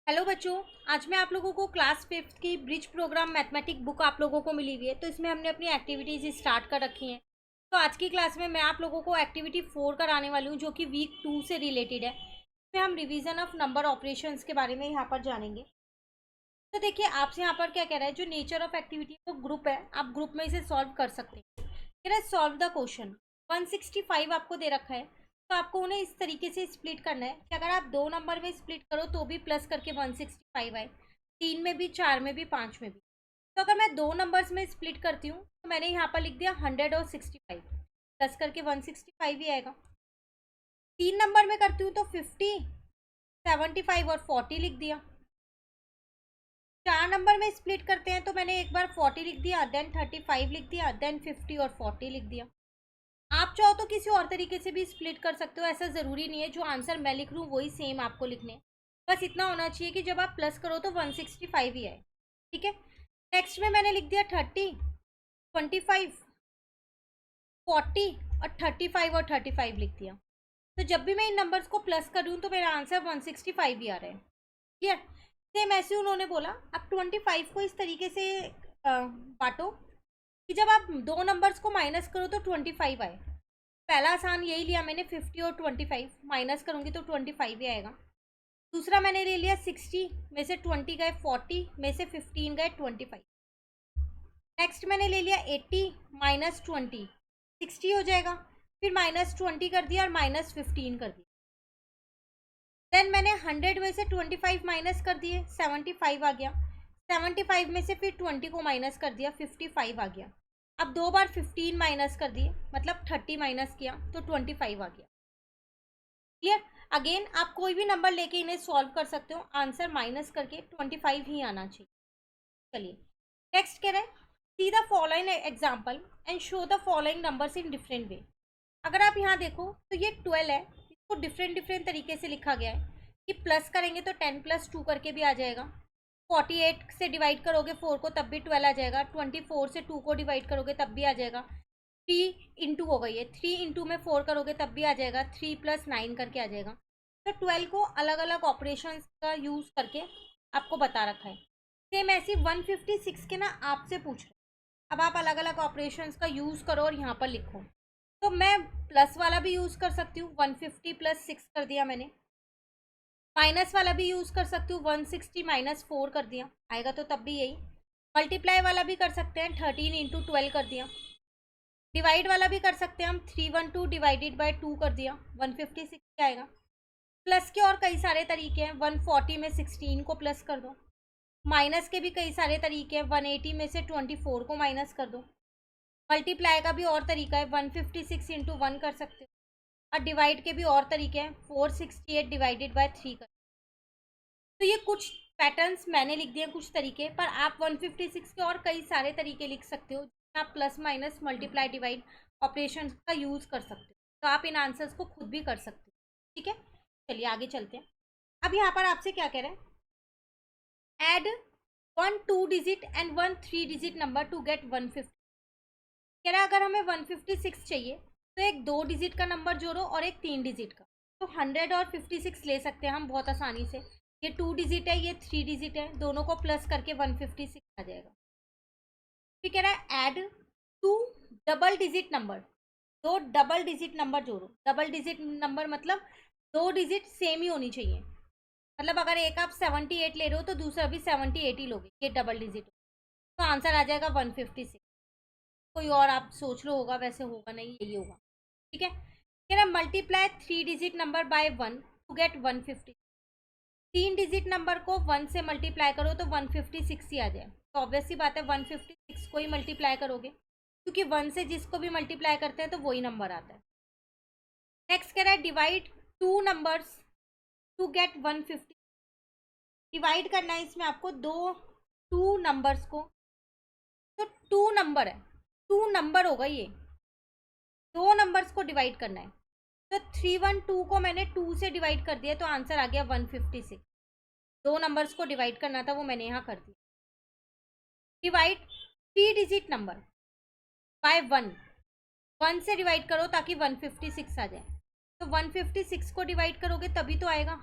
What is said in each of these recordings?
Hello बच्चों। आज मैं आप लोगों को क्लास फिफ्थ की ब्रिज प्रोग्राम मैथमेटिक बुक आप लोगों को मिली हुई है, तो इसमें हमने अपनी एक्टिविटीज स्टार्ट कर रखी हैं। तो आज की क्लास में मैं आप लोगों को एक्टिविटी 4 कराने वाली हूँ, जो कि वीक 2 से रिलेटेड है। इसमें हम रिवीजन ऑफ नंबर ऑपरेशंस के बारे में यहाँ पर जानेंगे। तो देखिए, आपसे यहाँ पर क्या कह रहा है, जो नेचर ऑफ एक्टिविटी वो ग्रुप है, आप ग्रुप में इसे सॉल्व कर सकते हैं। कह रहा है सॉल्व द क्वेश्चन। 165 आपको दे रखा है, तो आपको उन्हें इस तरीके से स्प्लिट करना है कि अगर आप दो नंबर में स्प्लिट करो तो भी प्लस करके 165 आए, तीन में भी, चार में भी, पाँच में भी। तो अगर मैं दो नंबर्स में स्प्लिट करती हूँ तो मैंने यहाँ पर लिख दिया 100 और 65, प्लस करके 165 ही आएगा। तीन नंबर में करती हूँ तो 50, 75 और 40 लिख दिया। चार नंबर में स्प्लिट करते हैं तो मैंने एक बार 40 लिख दिया, देन 35 लिख दिया, देन 50 और 40 लिख दिया। आप चाहो तो किसी और तरीके से भी स्प्लिट कर सकते हो, ऐसा ज़रूरी नहीं है जो आंसर मैं लिख लूँ वही सेम आपको लिखने। बस इतना होना चाहिए कि जब आप प्लस करो तो 165 ही आए। ठीक है। नेक्स्ट में मैंने लिख दिया 30, 25, 40 और 35 और 35 लिख दिया। तो जब भी मैं इन नंबर्स को प्लस कर रही हूँ तो मेरा आंसर 165 ही आ रहा है। क्लियर। सेम ऐसे उन्होंने बोला अब 25 को इस तरीके से बांटो कि जब आप दो नंबर्स को माइनस करो तो 25 आए। पहला आसान यही लिया मैंने, 50 और 25 माइनस करूंगी तो 25 ही आएगा। दूसरा मैंने ले लिया 60 में से 20 गए, 40 में से 15 गए, 25। नेक्स्ट मैंने ले लिया 80 माइनस 20, 60 हो जाएगा। फिर माइनस 20 कर दिया और माइनस 15 कर दिया। देन मैंने 100 में से 25 माइनस कर दिए, 75 आ गया। 75 में से फिर 20 को माइनस कर दिया, 55 आ गया। अब दो बार 15 माइनस कर दिए, मतलब 30 माइनस किया तो 25 आ गया। क्लियर। अगेन आप कोई भी नंबर लेके इन्हें सॉल्व कर सकते हो, आंसर माइनस करके 25 ही आना चाहिए। चलिए नेक्स्ट कह रहे हैं, see the following example and show the following numbers in different way. अगर आप यहाँ देखो तो ये 12 है, इसको डिफरेंट डिफरेंट तरीके से लिखा गया है कि प्लस करेंगे तो 10 प्लस 2 करके भी आ जाएगा। 48 से डिवाइड करोगे 4 को तब भी 12 आ जाएगा। 24 से 2 को डिवाइड करोगे तब भी आ जाएगा। 3 इंटू हो गई है, 3 इंटू में 4 करोगे तब भी आ जाएगा। 3 प्लस 9 करके आ जाएगा। तो 12 को अलग अलग ऑपरेशन का यूज करके आपको बता रखा है। सेम ऐसी 156 के ना आपसे पूछ रहे हैं। अब आप अलग अलग ऑपरेशन का यूज करो और यहाँ पर लिखो। तो मैं प्लस वाला भी यूज कर सकती हूँ, 150 प्लस 6 कर दिया मैंने। माइनस वाला भी यूज कर सकती हूँ, 160 माइनस 4 कर दिया, आएगा तो तब भी यही। मल्टीप्लाई वाला भी कर सकते हैं, 13 इंटू 12 कर दिया। डिवाइड वाला भी कर सकते हैं हम, 312 डिवाइडेड बाई 2 कर दिया, 156 आएगा। प्लस के और कई सारे तरीके हैं, 140 में 16 को प्लस कर दो। माइनस के भी कई सारे तरीके हैं, 180 में से 24 को माइनस कर दो। मल्टीप्लाई का भी और तरीका है, 156 इंटू 1 कर सकते हो। और डिवाइड के भी और तरीके हैं, 468 डिवाइडेड बाय 3 कर। तो ये कुछ पैटर्न्स मैंने लिख दिए, कुछ तरीके, पर आप 156 के और कई सारे तरीके लिख सकते हो जिसमें आप plus minus multiply divide operation का यूज कर सकते हो। तो आप इन आंसर्स को खुद भी कर सकते हो। ठीक है। चलिए आगे चलते हैं। अब यहाँ पर आपसे क्या कह रहे हैं, add one two digit and one three digit number to get 150। कह रहा है अगर हमें 156 चाहिए तो एक दो डिजिट का नंबर जोड़ो और एक तीन डिजिट का। तो 100 और 56 ले सकते हैं हम बहुत आसानी से। ये टू डिजिट है, ये थ्री डिजिट है, दोनों को प्लस करके 156 आ जाएगा। फिर कह रहा है add two double digit number, दो डबल डिजिट नंबर जोड़ो। डबल डिजिट नंबर मतलब दो डिजिट सेम ही होनी चाहिए। मतलब अगर एक आप 78 ले रहे हो तो दूसरा भी 78 ही लोगे, ये डबल डिजिट। तो आंसर आ जाएगा 156। कोई और आप सोच लो होगा, वैसे होगा नहीं, यही होगा। ठीक है। कह रहा multiply three digit number by 1 to get 150। तीन डिजिट नंबर को 1 से मल्टीप्लाई करो तो 156 ही आ जाए। तो ऑब्वियस सी बात है 156 को ही मल्टीप्लाई करोगे, क्योंकि 1 से जिसको भी मल्टीप्लाई करते हैं तो वही नंबर आता है। नेक्स्ट कह रहा है divide two numbers to get 150। Divide करना है इसमें आपको दो टू नंबर्स को। तो टू नंबर है, टू नंबर होगा ये, दो नंबर्स को डिवाइड करना है। तो 312 को मैंने 2 से डिवाइड कर दिया तो आंसर आ गया 156। दो नंबर्स को डिवाइड करना था वो मैंने यहाँ कर दिया। Divide three digit number by 1, 1 से डिवाइड करो ताकि 156 आ जाए। तो 156 को डिवाइड करोगे तभी तो आएगा।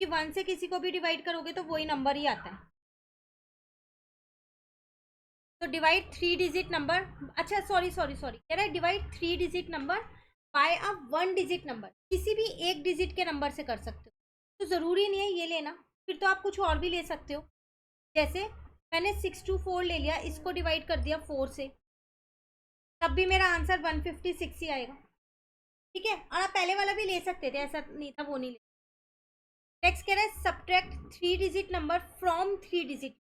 कि 1 से किसी को भी डिवाइड करोगे तो वही नंबर ही आता है। तो डिवाइड 3 डिजिट नंबर, अच्छा सॉरी कह रहा है डिवाइड 3 डिजिट नंबर बाय अ 1 डिजिट नंबर, किसी भी एक डिजिट के नंबर से कर सकते हो। तो ज़रूरी नहीं है ये लेना, फिर तो आप कुछ और भी ले सकते हो। जैसे मैंने 624 ले लिया, इसको डिवाइड कर दिया 4 से, तब भी मेरा आंसर 156 ही आएगा। ठीक है, और आप पहले वाला भी ले सकते थे, ऐसा नहीं था वो नहीं ले। नेक्स्ट कह रहा है subtract 3 digit number from 3 digit,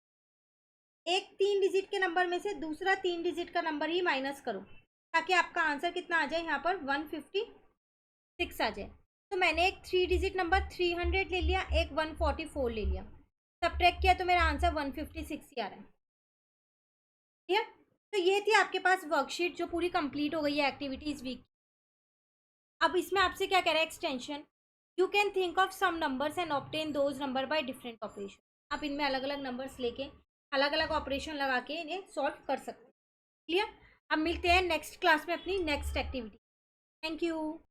एक 3 डिजिट के नंबर में से दूसरा 3 डिजिट का नंबर ही माइनस करो, ताकि आपका आंसर कितना आ जाए यहाँ पर 156 आ जाए। तो मैंने एक 3 डिजिट नंबर 300 ले लिया, एक 144 ले लिया, सब्ट्रैक्ट किया तो मेरा आंसर 156 ही आ रहा है। ठीक है, तो ये थी आपके पास वर्कशीट जो पूरी कंप्लीट हो गई है एक्टिविटीज वीक। अब इसमें आपसे क्या कह रहा है extension, you can think of some numbers and obtain those number by different operation. आप इनमें अलग अलग नंबर्स लेके अलग अलग ऑपरेशन लगा के इन्हें सॉल्व कर सकते हैं। क्लियर, अब मिलते हैं नेक्स्ट क्लास में अपनी नेक्स्ट एक्टिविटी। Thank you.